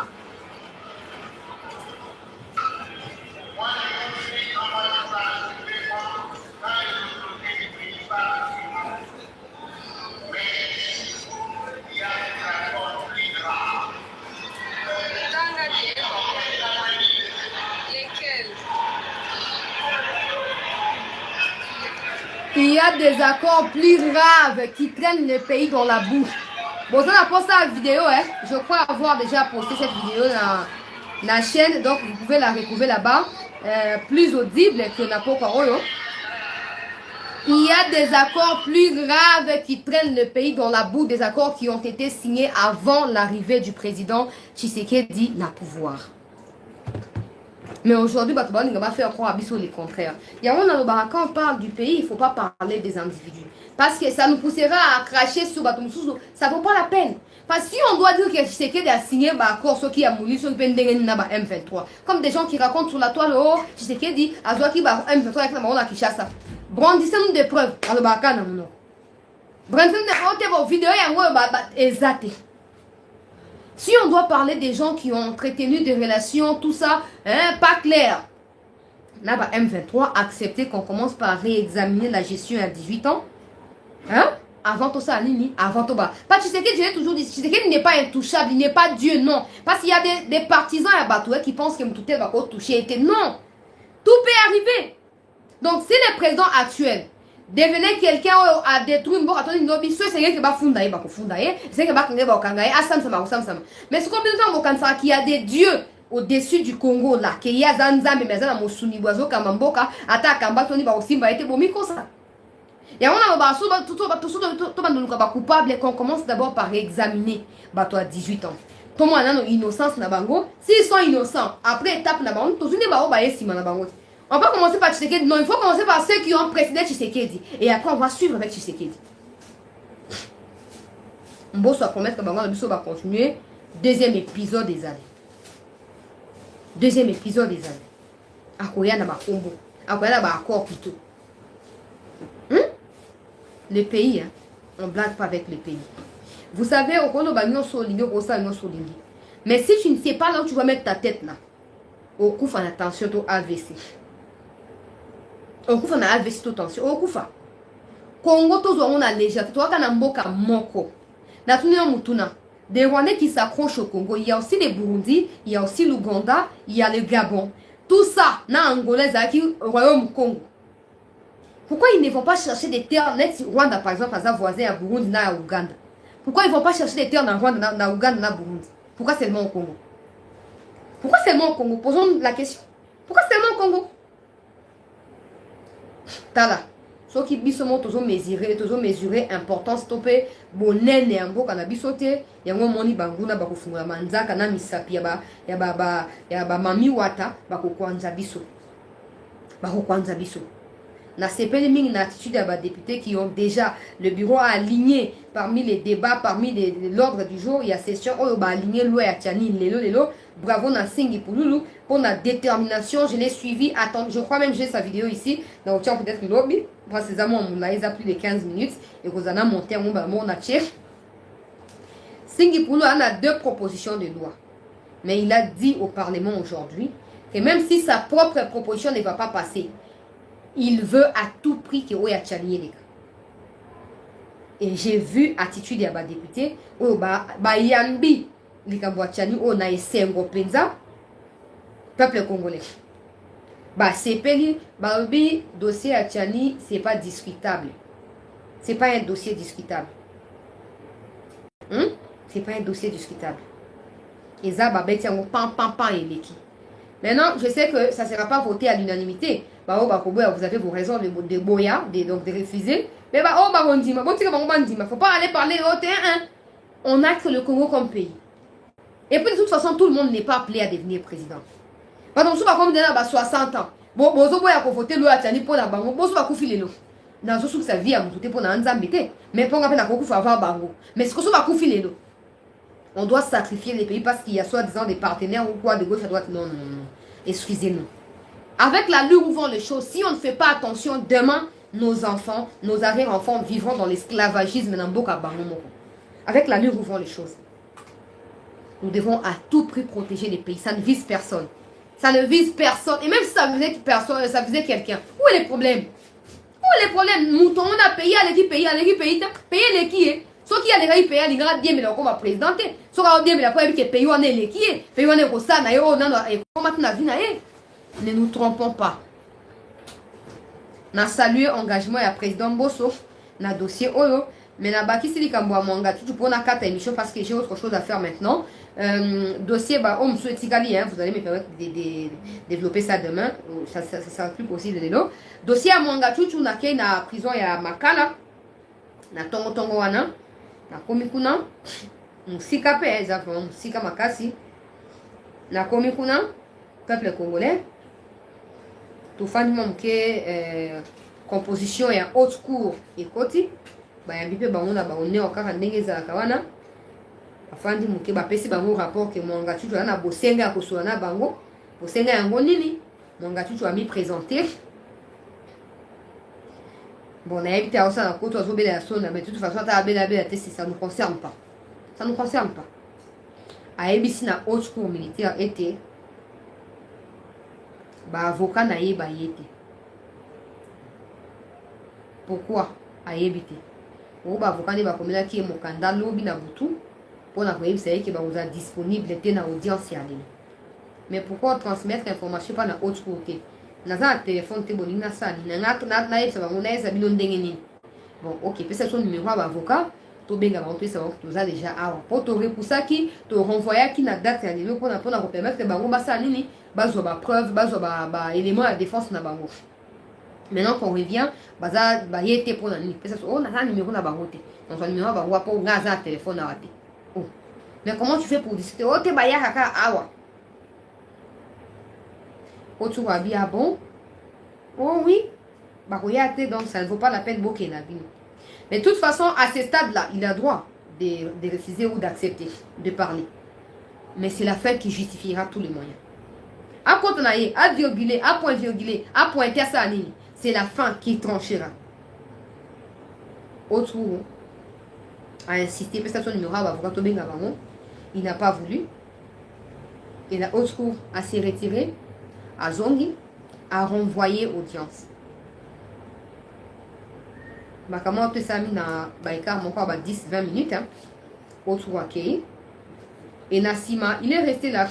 Lesquels? Il y a des accords plus graves qui traînent le pays dans la bouche. Bon, on a posté la vidéo, hein. Je crois avoir déjà posté cette vidéo dans la chaîne, donc vous pouvez la retrouver là-bas, plus audible que Napo Koroyo. Il y a des accords plus graves qui traînent le pays dans la boue, des accords qui ont été signés avant l'arrivée du président Tshisekedi na pouvoir. Mais aujourd'hui, on va faire croire à le contraire. Quand on parle du pays, il ne faut pas parler des individus. Parce que ça nous poussera à cracher sur Batumsou. Ça ne vaut pas la peine. Parce que si on doit dire que Tshisekedi a signé un accord, ceux qui a mouru, ceux qui ont M23. Comme des gens qui racontent sur la toile, oh, Tshisekedi a joué M23 avec la Marona Kishasa. Brandissez-nous des preuves. Alors, brandissez-nous des preuves. Vos vidéos, exact. Si on doit parler des gens qui ont entretenu des relations, tout ça, hein, pas clair. Là, M23 a accepté qu'on commence par réexaminer la gestion à 18 ans. Hein? Avant tout ça, avant tout ça. Pas Tshisekedi, je l'ai toujours dit, Tshisekedi n'est pas intouchable, il n'est pas Dieu, non. Parce qu'il y a des partisans à Batoué qui pensent que Mtouté va toucher. Non. Tout peut arriver. Donc, si le président actuel devenait quelqu'un à détruire une boîte, c'est quelqu'un qui va fonder, c'est quelqu'un qui va fonder, mais ce qu'on peut dire, qu'il y a des dieux au-dessus du Congo là, qu'il y a Zanzambe, mais Zanzambe, Mosuni, Boiso, Kamamboka, Atakamba, Tony, Baosimba, et Bomi, comme ça. Et on a tout coupable qu'on commence d'abord par examiner bateau à 18 ans. Tout le monde a une innocence na bango. S'ils sont innocents, après étape na bango, tout le monde va na bango. On va commencer par Tshisekedi. Non, il faut commencer par ceux qui ont précédé Tshisekedi. Et après, on va suivre avec Tshisekedi. On va promettre que bango va continuer. Deuxième épisode des années. Deuxième épisode des années. Akoya na ba combo. Akoya na ba accord plutôt. Le pays, hein, on ne blague pas avec le pays. Vous savez, au Kono Bagnon Solingi, au Kosa Solingi. Mais si tu ne sais pas là où tu vas mettre ta tête là, au coup, fais attention au AVC. Au coup, fais AVC, attention. Au coup, Congo, tous on a légère. Toi, quand on a mboka moko. Na tuni mutuna. Des Rwandais qui s'accrochent au Congo. Il y a aussi les Burundi, il y a aussi l'Ouganda, il y a le Gabon. Tout ça, na Angolais, au Royaume Congo. Pourquoi ils ne vont pas chercher des terres, Rwanda par exemple, à voisin à Burundi, à Ouganda? Pourquoi ils ne vont pas chercher des terres dans Rwanda, dans Ouganda, dans Burundi? Pourquoi seulement au Congo? Pourquoi seulement au Congo? Posons la question. Pourquoi seulement au Congo? Tala. Ceux qui bisomont toujours mesurer importance topé bonnet et un beau canabisoté y a un moni banguna bakufungula manzaka na misapi ya ba mami wata bakokwanza biso. Bakokwanza biso. Na CPL Ming na attitude à des députés qui ont déjà le bureau aligné parmi les débats, parmi l'ordre du jour. Il y a session où on va aligner l'eau à Tiani, lelo. Bravo na Singi Pouloulou pour la détermination. Je l'ai suivi. Attends, je crois même que j'ai sa vidéo ici. Donc, tiens, peut-être le lobby. Précisément, on l'a plus de 15 minutes. Et vous en a monté un moment, on a tiré. Singi Pouloulou a deux propositions de loi. Mais il a dit au Parlement aujourd'hui que même si sa propre proposition ne va pas passer, il veut à tout prix que Oya Tchani les gars. Et j'ai vu attitude à député au Yambi les Tchani on a essayé penza peuple congolais. C'est peli dossier à Tchani, c'est pas discutable. C'est pas un dossier discutable. C'est pas un dossier discutable. Et ça pam et l'équipe. Maintenant, je sais que ça ne sera pas voté à l'unanimité. Vous avez vos raisons de boya, donc de refuser. Mais il ne faut pas aller parler au terrain. On a que le Congo comme pays. Et puis de toute façon, tout le monde n'est pas appelé à devenir président. Par exemple, si on a 60 ans, bon, vous avez voté le Atani pour la banque, vous avez fait le dans ce sa vie, pour la Nzambité. Mais pour avoir bango. Mais ce que vous avez fait le on doit sacrifier les pays parce qu'il y a soi-disant des partenaires ou quoi de gauche à droite. Non. Excusez-nous. Avec la l'allure où vont les choses, si on ne fait pas attention, demain, nos enfants, nos arrière-enfants vivront dans l'esclavagisme dans Boka Bango. Avec la l'allure où vont les choses. Nous devons à tout prix protéger les pays. Ça ne vise personne. Ça ne vise personne. Et même si ça visait personne, ça visait quelqu'un. Où est le problème? Où est le problème? Mouton, on a payé à l'équipe, payé les qui est. Ceux qui a des pays payés, les gars, bien, mais on va présidenter. Ceux qui ont bien, mais la première qui est payé, on est les qui est. Payé, on est au Sana, et on a la vie. Ne nous trompons pas. On a salué l'engagement du président Bosso, dans le dossier Olo. Mais la baki si likambo mwanga tout pour na carte émission parce que j'ai autre chose à faire maintenant. Dossier on souhaite Tigali, vous allez me permettre de développer ça demain. Ça sera plus possible de l'eau. Dossier à mwanga tout na kei na prison ya Makala. Na tongo wana. Na komikuna. Musika pe exactement musika makasi. Na komikuna peuple congolais. tofandi mwa moke composition ya haute cour ekoti bayambi mpe bango na baoneo kaka ndenge ezalaka wana afandi moke bapesi bango rapport ke mwanga chuchu aza na bosenga ya kosola na bango bosenga yango nini mwanga chuchu ami présenter. Bon, nayebi te aosala koto azobela ya sonda mais de toute façon ata abela te si ça nous concerne pas, ça nous concerne pas. Ayebisi na haute cour militaire ete baavocat na ye baye te. Pourquoi ayebi te? Oyo baavocat nde bakomelaki ye mokanda lobi na butu mpona koyebisa ye ke bakoza disponible te na audience ya lelo. Mais pourquoi transmettre information pa na haute cour te? Naza na telefone te bolingi nasali nayebisa bango nayebisa bino ndenge nini. Bon, ok, pesa so numéro ya baavocat tobenga bango toyebisa bango toza deja awa mpo torepusaki torenvoyaki na date ya lelo mpona kopermettre bango basala nini bazwa bapreuve bazwa baélément ya défense na bango. Maintenant qu'on revient baza baye te mpona nini pesa so naza numéro na bango te nazwa numéro ya bango mpo nga aza na telefone awa te. Oh. Mais comment tu fais pour discuter? Oh te baya kaka awa tu vas bien bon. Oh oui, donc ça ne vaut pas la peine de la vie. Mais de toute façon, à ce stade-là, il a droit de refuser ou d'accepter de parler. Mais c'est la fin qui justifiera tous les moyens. À quand on à virguler, à point virguler, à pointer ça à ligne, c'est la fin qui tranchera. Autre a insisté, parce que son numéro il n'a pas voulu. Et la autre a s'est retiré. À Zongi, à renvoyer audience. Comment tu as mis dans Baïkar, mon corps, 10-20 minutes, autre accueil. Et Nassima, il est resté là.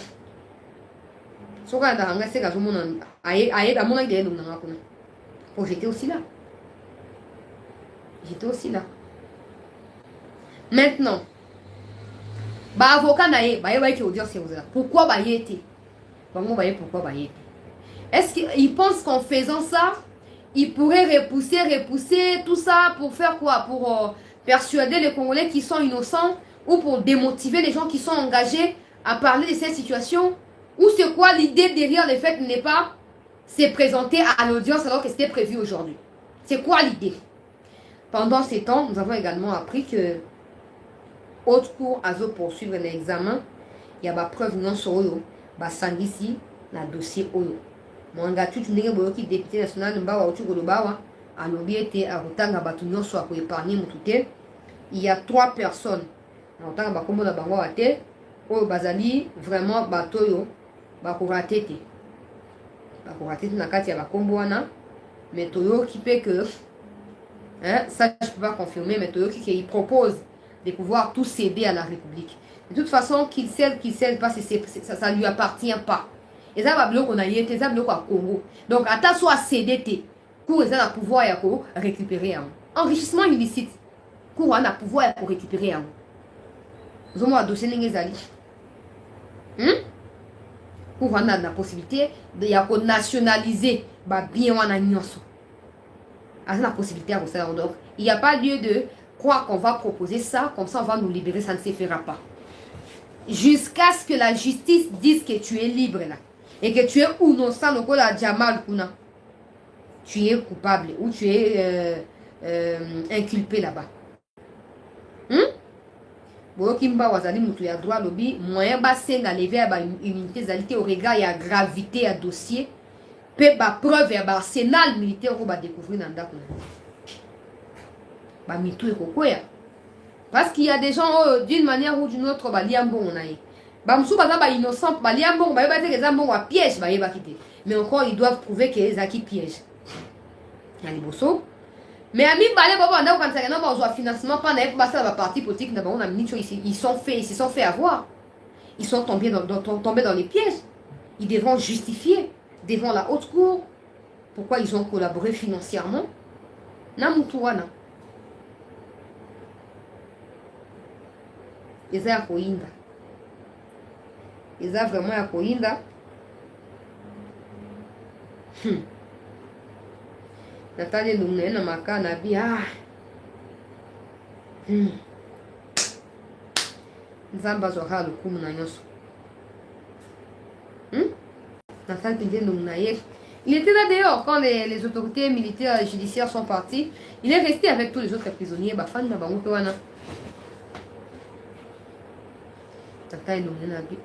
Oh, j'étais aussi là. J'étais aussi là. Maintenant, avocat naïe, audience, pourquoi Baïete? Pourquoi Baïete? Est-ce qu'il pense qu'en faisant ça, il pourrait repousser tout ça pour faire quoi? Pour persuader les Congolais qui sont innocents ou pour démotiver les gens qui sont engagés à parler de cette situation? Ou c'est quoi l'idée derrière le fait de ne pas se présenter à l'audience alors que c'était prévu aujourd'hui? C'est quoi l'idée? Pendant ces temps, nous avons également appris que haute cour a poursuivre l'examen. Il y a des preuves non sur eux, ici dans le dossier Oyo. Mwanga chuchu ndenge boyoki député national mbawa uchuko lobawa alobi ete akotanga bato nyonso akoépargne mutu te. Il y a 3 personnes akotanga bakombo na bango te oyo bazali vraiment bato oyo bakorate te na kati ya bakombo wana. Mais toyoki pe que ça je peux pas confirmer, mais toyoki qu'il propose de pouvoir tout céder à la République. De toute façon, qu'il cède pas, ça lui appartient pas. Et ça va bloquer on a été ça bloqué à Congo. Donc à ta soit cédé pour les a pouvoir ya ko récupérer un enrichissement illicite. Pour on a pouvoir pour récupérer un. Nous avons dossier n'engezali. Pour on a la possibilité de ya ko nationaliser ba bien wana nyonso. À la possibilité à ça donc il n'y a pas lieu de croire qu'on va proposer ça comme ça on va nous libérer, ça ne se fera pas. Jusqu'à ce que la justice dise que tu es libre là. Et que tu es innocent, le code à Jamal Kuna. Tu es coupable ou tu es inculpé là-bas. Kimba wazali mutu ya droit lobby moyen basenga lever ba unité zalité au regard ya gravité ya dossier pe ba preuve ya ba arsenal militaire ko ba découvrir dans ndako. Ba mitu ekokoya. Parce qu'il y a des gens d'une manière ou d'une autre ba liambo onaye. Bamsou baza ba innocent ba liambo ba yeba te que zambo wa piège ba yeba kité. Mais encore ils doivent prouver que les acquis piège. Yani bosso. Mais ami balé baba ndako quand ça na ba zo financement pas na ba ça ba parti politique na ba on a mis ils se sont fait avoir. Ils sont tombés dans les pièges. Ils devront justifier devant la haute cour pourquoi ils ont collaboré financièrement. Na mutuwana. Eza ya koinda. Eza vraiment ya koinda. Nathalie Lumne na maka na bia. Nzamba zoka lukumu na nyoso. Nathalie Lumne ye Il était là dehors quand les autorités militaires et judiciaires sont partis. Il est resté avec tous les autres prisonniers. Bafan na bango wana. Tata ilomena na bi.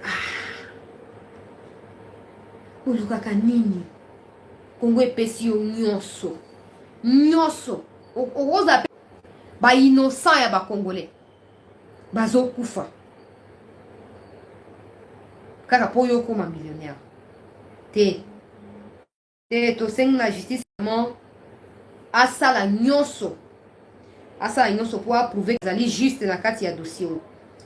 Olukaka nini? Kongo epesi yo nyonso. Nyonso. Okoza ba innocent ya ba congolais. Bazo kufa. Kaka po yo koma millionnaire. To seng la justice asala nyonso pour approuver que zali juste na kati ya dossier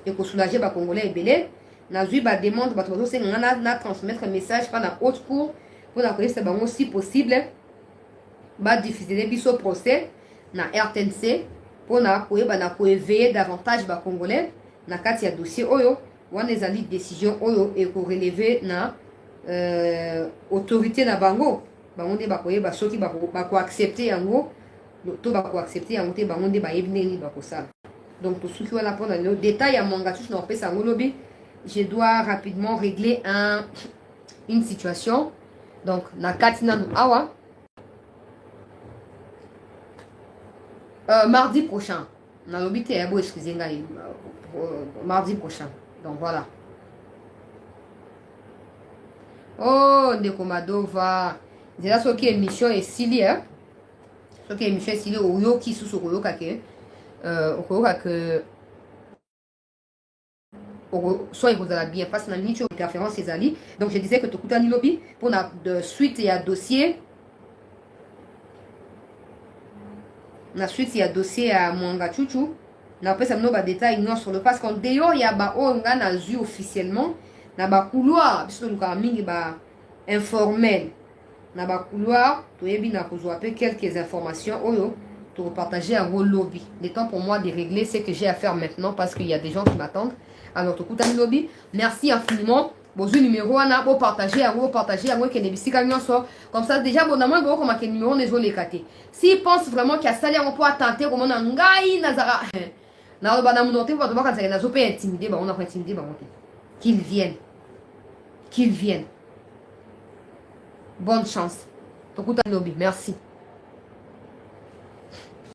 et ko soulager ba congolais ebele na zui ba demande ba to seng na transmettre message par la haute cour pour la connaître bango si possible ba diffuser biso procès na RTNC pour na koyeba na ko éveiller davantage ba congolais na kati ya dossier oyo wana ezali décision oyo et ko relever na autorité na bango bango nde bakoyeba soki bako accepter yango to bako accepter yango te bango nde bayebi ndenge bakosala. Donc tosuki wana mpona lelo détail ya Mwangachuchu na opesa yango lobi je dois rapidement régler une situation. Donc na kati nanu awa mardi prochain na lobi te ya bo excusez ngai mardi prochain. Donc voilà. Oh, ndeko Madova. Nzela soki émission esili soki émission esili oyoki susu okoyoka ke soit ekozala bien parce na nicho interférence ezali. Donc je disais que tokutani lobi pour na de suite ya dossier ya Mwangachuchu na pesa mno ba détail non sur le parce qu'on deyo ya ba onga na zu officiellement na ba couloir biso luka mingi ba informel na ba couloir toyebi na kozwa pe quelques informations oyo pour partager un gros lobby. Le temps pour moi de régler ce que j'ai à faire maintenant parce qu'il y a des gens qui m'attendent. Alors tokutani lobby, merci infiniment. Bonjour numéro ana pour partager un gros que ne bisika nyonso comme ça déjà bon na moi bon comme que numéro ne zo les cater. S'ils pensent vraiment qu'il y a salaire on peut tenter comme on a ngai nazara na ba na monter va devoir quand ça na zo pe intimider ba on a pas intimider ba monter. Qu'ils viennent. Bonne chance. Tokutani lobby, merci.